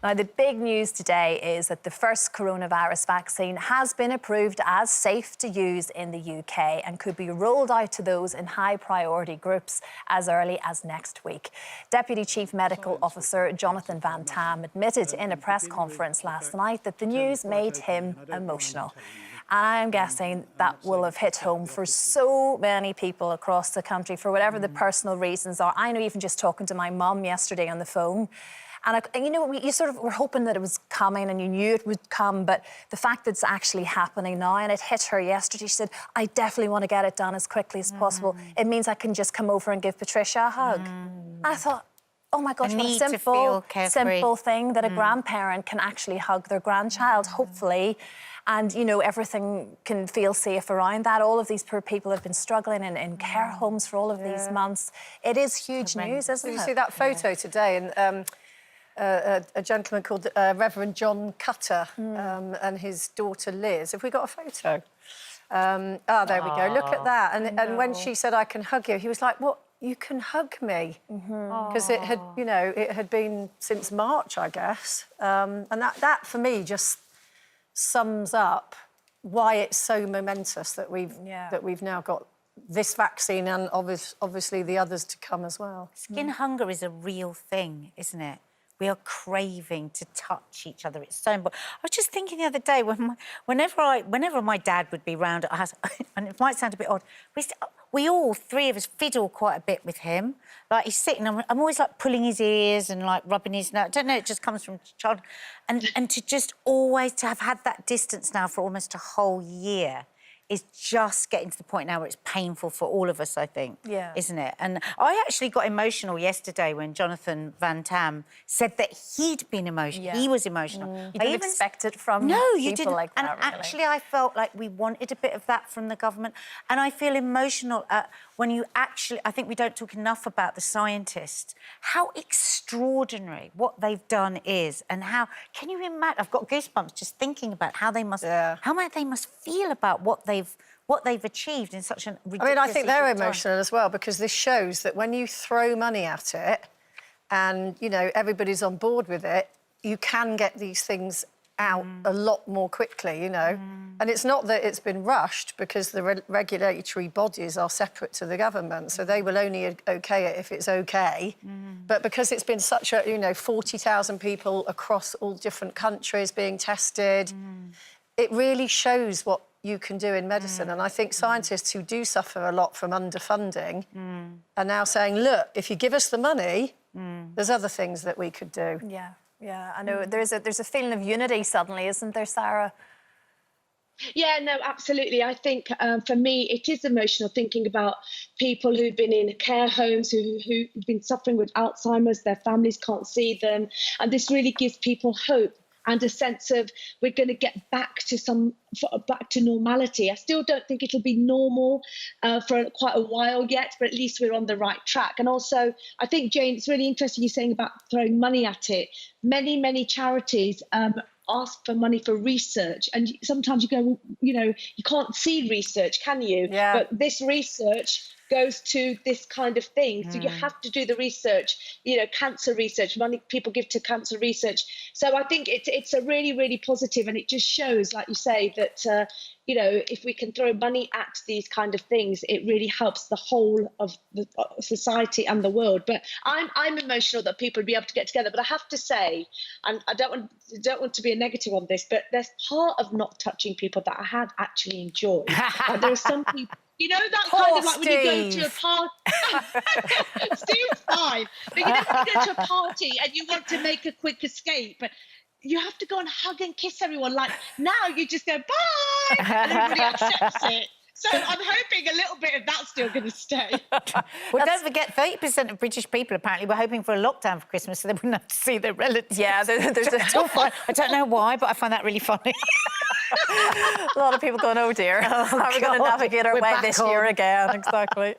Now, the big news today is that the first coronavirus vaccine has been approved as safe to use in the UK and could be rolled out to those in high priority groups as early as next week. Deputy Chief Medical Officer Jonathan Van-Tam admitted in a press conference last night that the news made him emotional. And I'm guessing that will have hit home for so many people across the country for whatever the personal reasons are. I know, even just talking to my mum yesterday on the phone, and you know, you sort of were hoping that it was coming and you knew it would come, but the fact that it's actually happening now, and it hit her yesterday, she said, I definitely want to get it done as quickly as possible. It means I can just come over and give Patricia a hug. I thought, oh my gosh, what a simple thing that a grandparent can actually hug their grandchild, hopefully. And, you know, everything can feel safe around that. All of these poor people have been struggling in care homes for all of these months. It is huge news, isn't it? Did you see that photo today? And a gentleman called Reverend John Cutter and his daughter Liz. Have we got a photo? There we go. Look at that. And when she said, I can hug you, he was like, what? You can hug me? Because it had, you know, it had been since March, I guess. And that for me just sums up why it's so momentous that we've now got this vaccine and obviously the others to come as well. Skin hunger is a real thing, isn't it? We are craving to touch each other. It's so important. I was just thinking the other day, whenever my dad would be round at our house, and it might sound a bit odd, we all, three of us, fiddle quite a bit with him. Like, he's sitting, I'm always, like, pulling his ears and, like, rubbing his nose. I don't know, it just comes from child. And to just always to have had that distance now for almost a whole year is just getting to the point now where it's painful for all of us, I think, isn't it? And I actually got emotional yesterday when Jonathan Van-Tam said that he'd been emotional. He was emotional. You didn't expect it from people like that, and actually, I felt like we wanted a bit of that from the government. And I feel emotional when you actually... I think we don't talk enough about the scientists, how extraordinary what they've done is, and how... Can you imagine? I've got goosebumps just thinking about how they must... How much they must feel about what they've achieved in such a ridiculous... I mean, I think they're emotional as well, because this shows that when you throw money at it and, you know, everybody's on board with it, you can get these things out a lot more quickly, you know. And it's not that it's been rushed, because the regulatory bodies are separate to the government, so they will only OK it if it's OK. But because it's been such a, you know, 40,000 people across all different countries being tested, it really shows what you can do in medicine. And I think scientists who do suffer a lot from underfunding are now saying, look, if you give us the money, there's other things that we could do. Yeah, I know. There's a feeling of unity suddenly, isn't there, Saira? Yeah, no, absolutely. I think for me, it is emotional thinking about people who've been in care homes, who've been suffering with Alzheimer's, their families can't see them. And this really gives people hope and a sense of we're going to get back to normality. I still don't think it'll be normal for quite a while yet, but at least we're on the right track. And also, I think, Jane, it's really interesting you're saying about throwing money at it. Many charities ask for money for research, and sometimes you go, you know, you can't see research, can you? But this research goes to this kind of thing, so you have to do the research, you know, cancer research, money people give to cancer research. So I think it's a really positive, and it just shows, like you say, that you know, if we can throw money at these kind of things, it really helps the whole of the society and the world. But I'm emotional that people would be able to get together. But I have to say, and I don't want to be a negative on this, but there's part of not touching people that I have actually enjoyed. There are some people, you know, that kind of like when you go to a party. Steve's fine. But you know, when you go to a party and you want to make a quick escape, you have to go and hug and kiss everyone. Like, now you just go, bye, and everybody accepts it. So I'm hoping a little bit of that's still going to stay. Well, don't forget, 30% of British people apparently were hoping for a lockdown for Christmas so they wouldn't have to see their relatives. Yeah, there's I don't know why, but I find that really funny. a lot of people going, oh dear, how are we going to navigate our way this year again? Exactly.